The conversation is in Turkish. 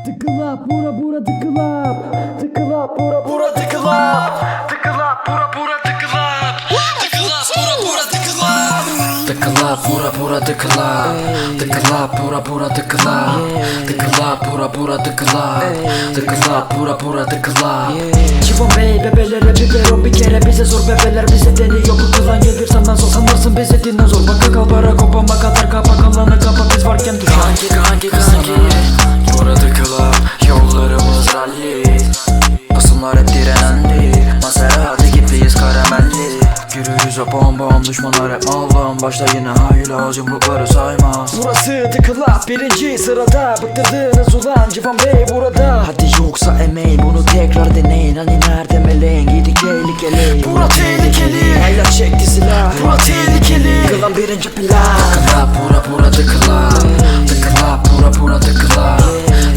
The club, bura the club. The club, bura the club. The club, bura the club. The club, bura the club. The club, bura the club. The club, bura the club. The club, bura the club. The club, bura the club. Civan Bey bebelere biberon bir kere bize zor bebeler bize deniyor bu kılan gelir senden zor sanırsın bizi dinle zor baka kalbara kopama kadar kapak alanı kapa biz varken düş hangi burada club yollarımız rally basınlar hep direnenli Maserati gibiyiz karamelli yürürüz o bom düşmanlar hep malvam başta yine haylaz yumrukları saymaz. Burası The Club birinci sırada bıktırdınız ulan Civan Bey burada. Hadi yoksa emeğin bunu tekrar deneyin hani nerede meleğin gidik tehlikeli. Bura tehlikeli hayla çekti silah. Bura tehlikeli kılan birinci plan. The Club bura The Club. The Club bura The Club.